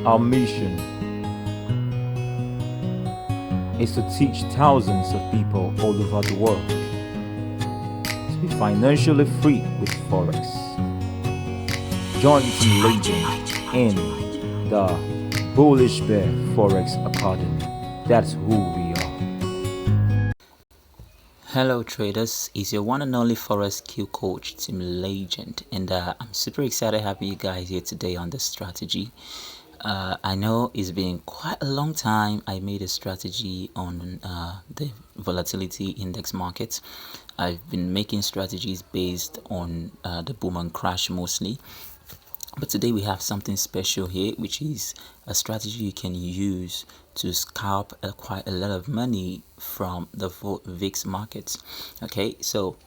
Our mission is to teach thousands of people all over the world to be financially free with Forex. Join some legends in the Bullish Bear Forex Academy. That's who we are. Hello traders, it's your one and only Forex Q coach, Team Legend, and I'm super excited having you guys here today on this strategy. I know it's been quite a long time I made a strategy on the volatility index market. I've been making strategies based on the boom and crash mostly. But today we have something special here, which is a strategy you can use to scalp quite a lot of money from the Vix markets. Okay, so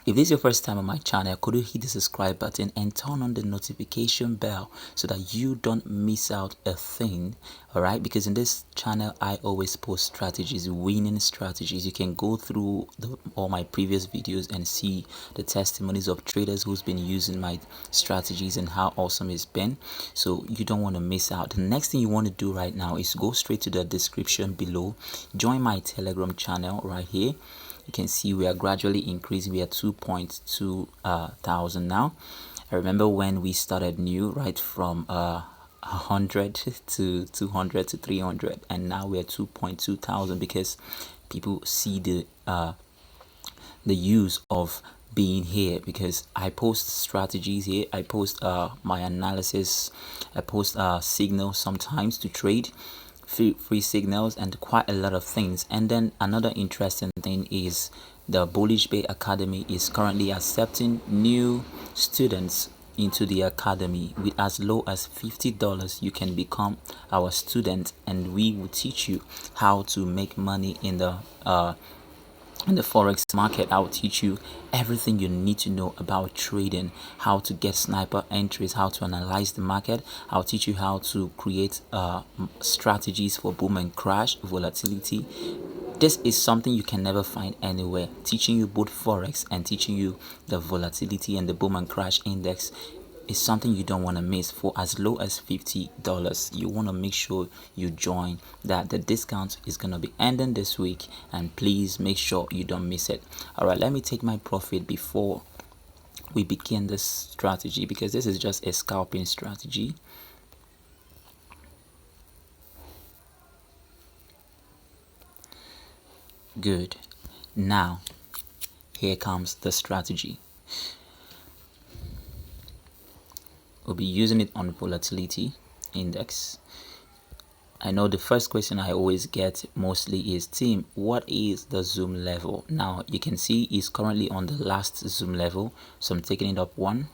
if this is your first time on my channel, could you hit the subscribe button and turn on the notification bell so that you don't miss out a thing? All right, because in this channel I always post strategies, winning strategies. You can go through all my previous videos and see the testimonies of traders who's been using my strategies and how awesome it's been. So you don't want to miss out. The next thing you want to do right now is go straight to the description below, join my Telegram channel right here. You can see we are gradually increasing. We are 2.2 thousand now. I remember when we started new, right, from 100 to 200 to 300, and now we are 2.2 thousand because people see the use of being here, because I post strategies here, I post my analysis, I post signals sometimes to trade, free signals, and quite a lot of things. And then another interesting thing is the Bullish Bay Academy is currently accepting new students into the academy. With as low as $50 you can become our student, and we will teach you how to make money in the forex market. I'll teach you everything you need to know about trading, how to get sniper entries, how to analyze the market. I'll teach you how to create strategies for boom and crash, volatility. This is something you can never find anywhere, teaching you both forex and teaching you the volatility and the boom and crash index is something you don't want to miss. For as low as $50, you want to make sure you join that. The discount is going to be ending this week, and please make sure you don't miss it. All right, let me take my profit before we begin this strategy, because this is just a scalping strategy. Good. Now here comes the strategy. We'll be using it on volatility index. I know the first question I always get mostly is, team, what is the zoom level? Now you can see it's currently on the last zoom level, so I'm taking it up 1,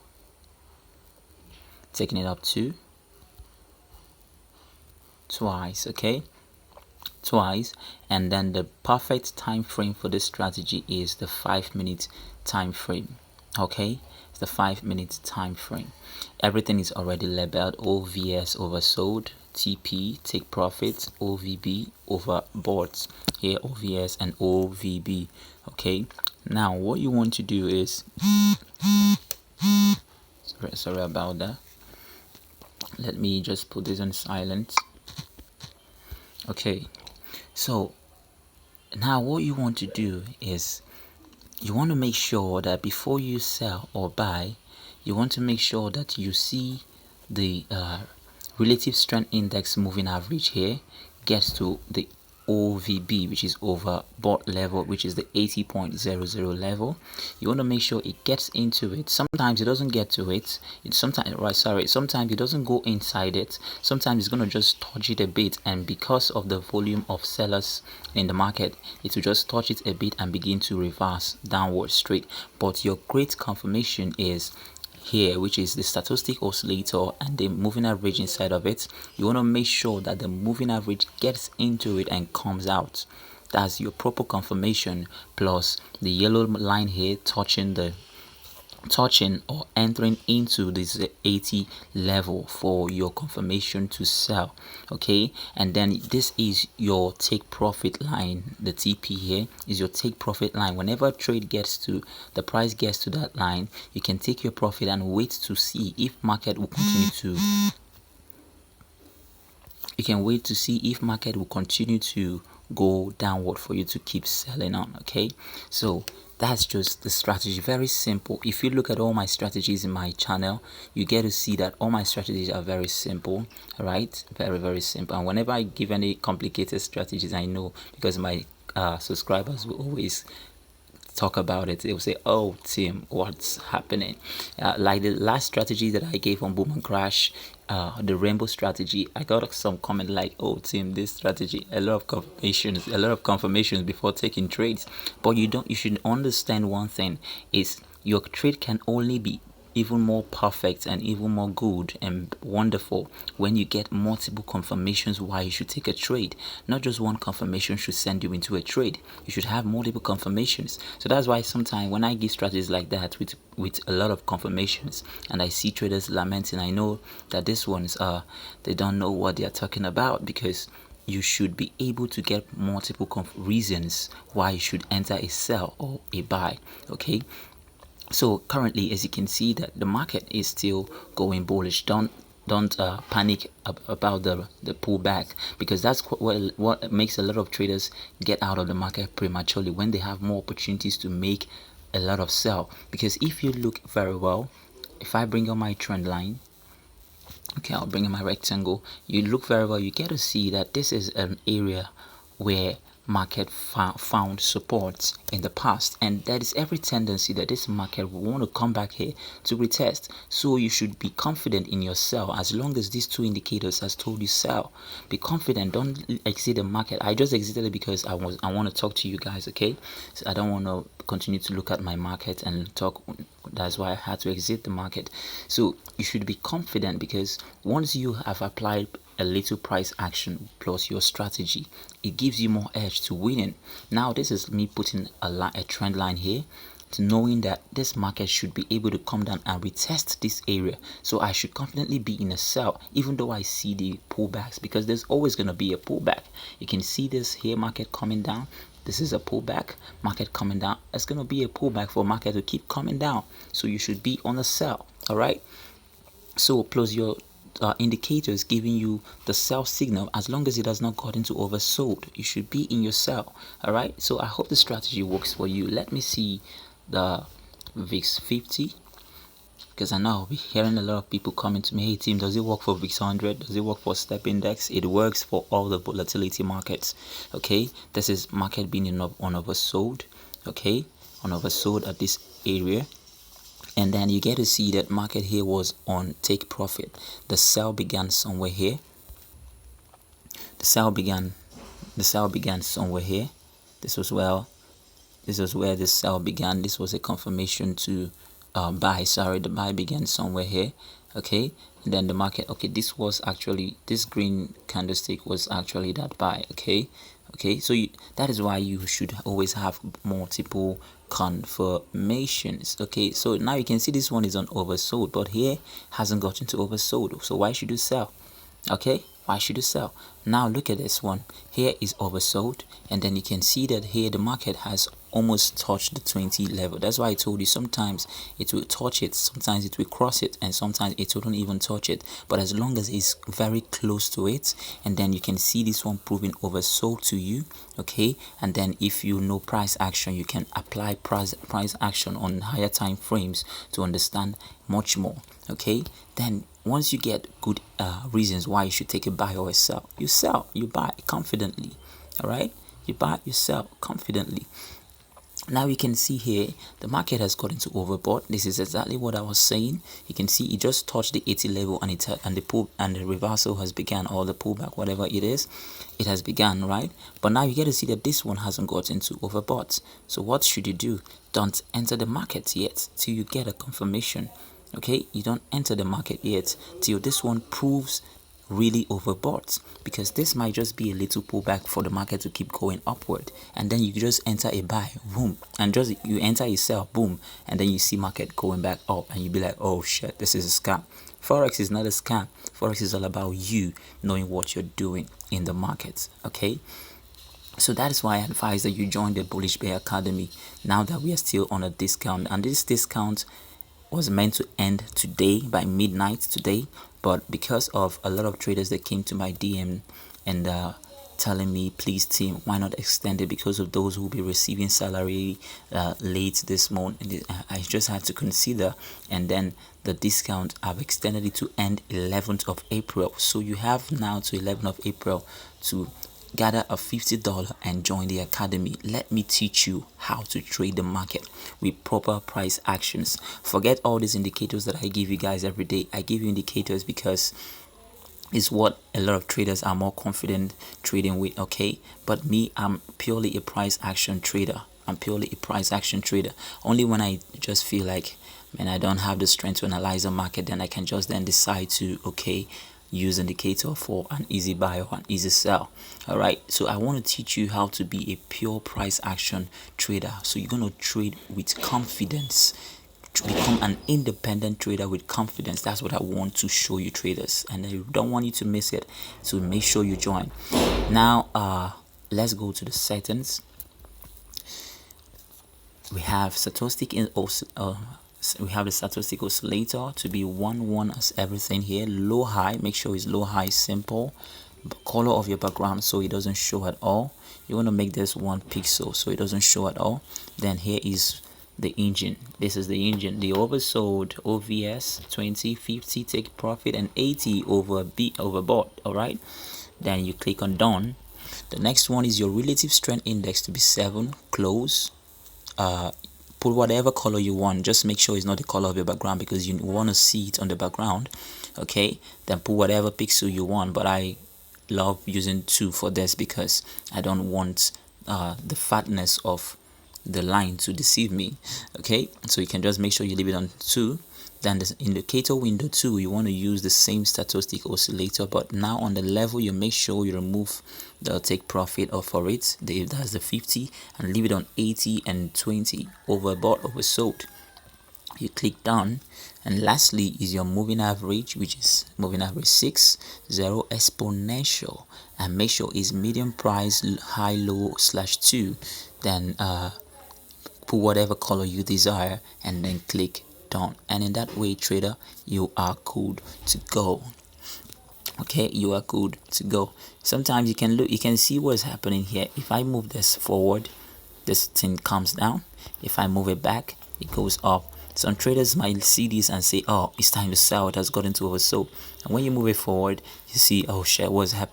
taking it up 2, twice, okay, twice. And then the perfect time frame for this strategy is the 5-minute time frame. Okay, it's the 5-minute time frame. Everything is already labeled: OVS oversold, TP take profits, OVB overbought. Here OVS and OVB. Okay, now what you want to do is, sorry about that, let me just put this on silent. Okay, so now what you want to do is, you want to make sure that before you sell or buy, you want to make sure that you see the relative strength index moving average here gets to the OVB, which is overbought level, which is the 80.00 level. You want to make sure it gets into it. Sometimes it doesn't get to it. Sometimes it doesn't go inside it. Sometimes it's going to just touch it a bit, and because of the volume of sellers in the market, it will just touch it a bit and begin to reverse downward straight. But your great confirmation is here, which is the stochastic oscillator and the moving average inside of it. You want to make sure that the moving average gets into it and comes out. That's your proper confirmation, plus the yellow line here touching or entering into this 80 level for your confirmation to sell. Okay, and then this is your take profit line. The TP here is your take profit line. Whenever trade gets to, the price gets to that line, you can take your profit and wait to see if market will continue to You can wait to see if market will continue to go downward for you to keep selling on. Okay, so that's just the strategy. Very simple. If you look at all my strategies in my channel, you get to see that all my strategies are very simple. Right, very simple. And whenever I give any complicated strategies, I know, because my subscribers will always talk about it. They will say, "Oh, Tim, what's happening?" Like the last strategy that I gave on boom and crash, the rainbow strategy, I got some comment like, "Oh, Tim, this strategy, a lot of confirmations before taking trades." But you should understand one thing is your trade can only be even more perfect and even more good and wonderful when you get multiple confirmations why you should take a trade. Not just one confirmation should send you into a trade. You should have multiple confirmations. So that's why sometimes when I give strategies like that with a lot of confirmations and I see traders lamenting, I know that this ones they don't know what they are talking about, because you should be able to get multiple reasons why you should enter a sell or a buy. Okay, so currently, as you can see, that the market is still going bullish. Don't panic about the pullback, because that's what makes a lot of traders get out of the market prematurely when they have more opportunities to make a lot of sell. Because if you look very well, if I bring on my trend line, okay, I'll bring in my rectangle, you look very well, you get to see that this is an area where market found support in the past, and there is every tendency that this market will want to come back here to retest. So you should be confident in your sell. As long as these two indicators has told you sell, be confident. Don't exit the market. I just exited it because I want to talk to you guys. Okay, so I don't want to continue to look at my market and talk. That's why I had to exit the market. So you should be confident, because once you have applied a little price action plus your strategy, it gives you more edge to winning. Now this is me putting a trend line here to knowing that this market should be able to come down and retest this area. So I should confidently be in a sell, even though I see the pullbacks, because there's always going to be a pullback. You can see this here, market coming down. This is a pullback, market coming down. It's going to be a pullback for market to keep coming down. So you should be on a sell. All right. So plus your indicators giving you the sell signal, as long as it has not gotten to oversold, you should be in your sell. All right, so I hope the strategy works for you. Let me see the VIX 50, because I know I'll be hearing a lot of people coming to me, "Hey Tim, does it work for VIX 100? Does it work for step index?" It works for all the volatility markets. Okay, this is market being on oversold. Okay, on oversold at this area. And then you get to see that market here was on take profit. The sell began somewhere here. The sell began somewhere here. This was where the sell began. This was a confirmation to buy. Sorry, the buy began somewhere here. Okay, and then the market, okay, this was actually, this green candlestick was actually that buy. Okay, so that is why you should always have multiple confirmations. Okay, so now you can see this one is on oversold, but here hasn't gotten to oversold. So why should you sell? Okay, why should you sell? Now look at this one. Here is oversold, and then you can see that here the market has almost touched the 20 level. That's why I told you sometimes it will touch it, sometimes it will cross it, and sometimes it won't even touch it. But as long as it's very close to it, and then you can see this one proving oversold to you. Okay, and then if you know price action, you can apply price action on higher time frames to understand much more. Okay, then once you get good reasons why you should take a buy or a sell, you buy confidently. All right, you buy, you sell confidently. Now you can see here the market has gotten to overbought. This is exactly what I was saying. You can see it just touched the 80 level, and the reversal has begun, or the pullback, whatever it is, it has begun, right? But now you get to see that this one hasn't gotten to overbought. So what should you do? Don't enter the market yet till you get a confirmation. Okay, you don't enter the market yet till this one proves really overbought, because this might just be a little pullback for the market to keep going upward, and then you just enter a buy, boom, and just you enter a sell, boom, and then you see market going back up, and you be like, "Oh shit, this is a scam." Forex is not a scam. Forex is all about you knowing what you're doing in the market. Okay, so that is why I advise that you join the Bullish Bear Academy now that we are still on a discount, and this discount was meant to end today by midnight today. but because of a lot of traders that came to my DM and telling me, please team, why not extend it, because of those who will be receiving salary late this month, and I just had to consider, and then the discount, I've extended it to end 11th of April. So you have now to 11th of April to gather a $50 and join the academy. Let me teach you how to trade the market with proper price actions. Forget all these indicators that I give you guys every day. I give you indicators because it's what a lot of traders are more confident trading with, okay? But me, I'm purely a price action trader. I'm purely a price action trader. Only when I just feel like, man, I don't have the strength to analyze the market, then I can just then decide to, okay, use indicator for an easy buy or an easy sell. All right, so I want to teach you how to be a pure price action trader. So you're going to trade with confidence, to become an independent trader with confidence. That's what I want to show you, traders, and I don't want you to miss it, so make sure you join. Now let's go to the settings. We have stochastic we have the stochastic oscillator to be 1-1 as everything here. Low high, make sure it's low high simple. Color of your background so it doesn't show at all. You want to make this 1 pixel so it doesn't show at all. Then here is the engine. This is the engine. The oversold OVS 20, 50 take profit, and 80 overbought. All right, then you click on done. The next one is your relative strength index to be 7. Close. Put whatever color you want, just make sure it's not the color of your background because you want to see it on the background. Okay, then put whatever pixel you want, but I love using 2 for this because I don't want the fatness of the line to deceive me. Okay, so you can just make sure you leave it on 2. Then the indicator window 2, you want to use the same stochastic oscillator, but now on the level you make sure you remove the take profit or for it, that's the 50, and leave it on 80 and 20, overbought, oversold. You click done. And lastly is your moving average, which is moving average 6, 0 exponential, and make sure is medium price, high low /2. Then put whatever color you desire and then click done, and in that way, trader, you are good to go. Okay, you are good to go. Sometimes you can look, you can see what's happening here. If I move this forward, this thing comes down. If I move it back, it goes up. Some traders might see this and say, oh, it's time to sell, it has gotten to oversold. And when you move it forward, you see, oh shit, what's here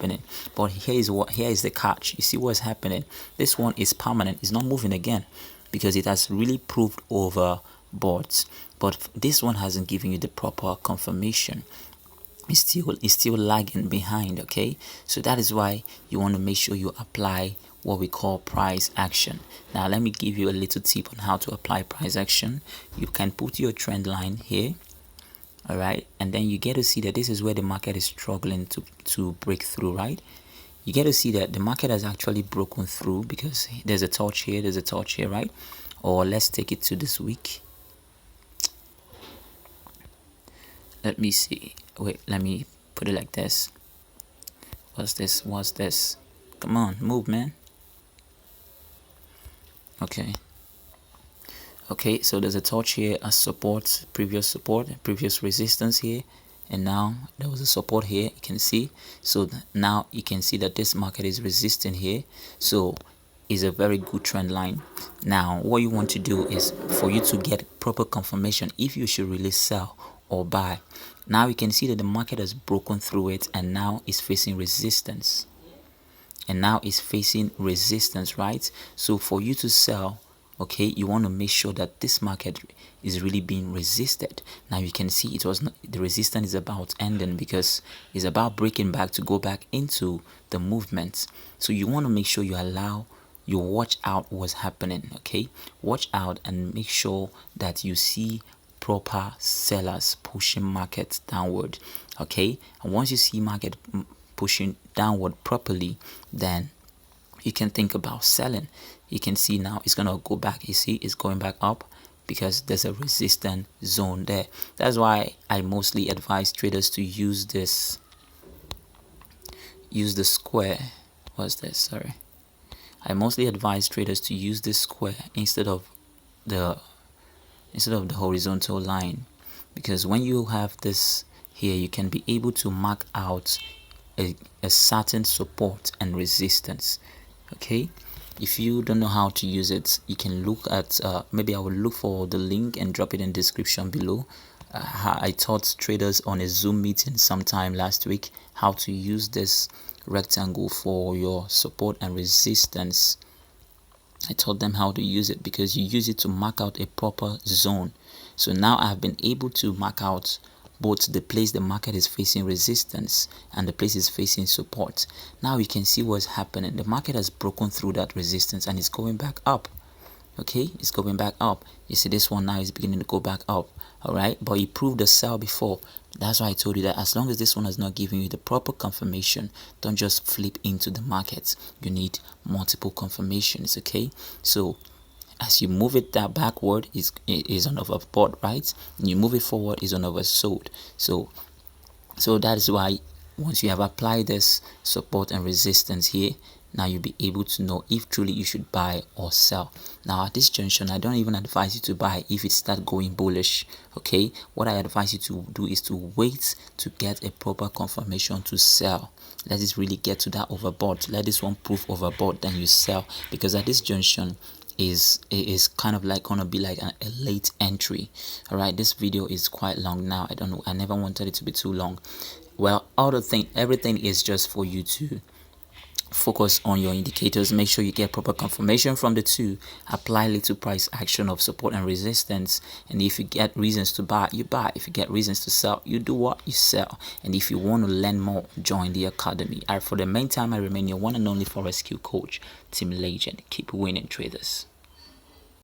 is the catch. You see what's happening. This one is permanent, it's not moving again because it has really proved overbought. But this one hasn't given you the proper confirmation. It's still lagging behind. Okay, so that is why you want to make sure you apply what we call price action. Now let me give you a little tip on how to apply price action. You can put your trend line here, all right, and then you get to see that this is where the market is struggling to break through, right? You get to see that the market has actually broken through because there's a touch here, there's a touch here, right? Or let's take it to this week. Let me see. Wait, let me put it like this. What's this? What's this? Come on, move, man. Okay. Okay, so there's a touch here as support, previous resistance here, and now there was a support here. You can see. So now you can see that this market is resisting here. So is a very good trend line. Now what you want to do is for you to get proper confirmation if you should really sell or buy. Now you can see that the market has broken through it and now is facing resistance. Right? So for you to sell, okay, you want to make sure that this market is really being resisted. Now you can see it was not, the resistance is about ending because it's about breaking back to go back into the movement. So you want to make sure you watch out what's happening. Okay, watch out and make sure that you see proper sellers pushing market downward. Okay, and once you see market pushing downward properly, then you can think about selling. You can see now it's gonna go back. You see it's going back up because there's a resistance zone there. That's why I mostly advise traders to use the square. What's this? Sorry, I mostly advise traders to use this square instead of the horizontal line, because when you have this here you can be able to mark out a certain support and resistance. Okay, if you don't know how to use it, you can look at maybe I will look for the link and drop it in the description below. I taught traders on a Zoom meeting sometime last week how to use this rectangle for your support and resistance. I taught them how to use it because you use it to mark out a proper zone. So now I've been able to mark out both the place the market is facing resistance and the place is facing support. Now you can see what's happening. The market has broken through that resistance and it's going back up. Okay, it's going back up. You see this one now is beginning to go back up. All right, but it proved a sell before. That's why I told you that as long as this one is not giving you the proper confirmation, don't just flip into the market. You need multiple confirmations. Okay, so as you move it that backward is on overbought, right? And you move it forward is on oversold. So that is why once you have applied this support and resistance here, now you'll be able to know if truly you should buy or sell. Now at this junction, I don't even advise you to buy if it starts going bullish. Okay, what I advise you to do is to wait to get a proper confirmation to sell. Let it really get to that overbought. Let this one prove overbought, then you sell, because at this junction is kind of like gonna be like a late entry. All right, this video is quite long now. I don't know, I never wanted it to be too long. Well, everything is just for you to focus on your indicators. Make sure you get proper confirmation from the two. Apply little price action of support and resistance, and if you get reasons to buy, you buy. If you get reasons to sell, you do what? You sell. And if you want to learn more, join the academy. For the meantime, I remain your one and only Forex Q coach, Tim Legend. Keep winning, traders.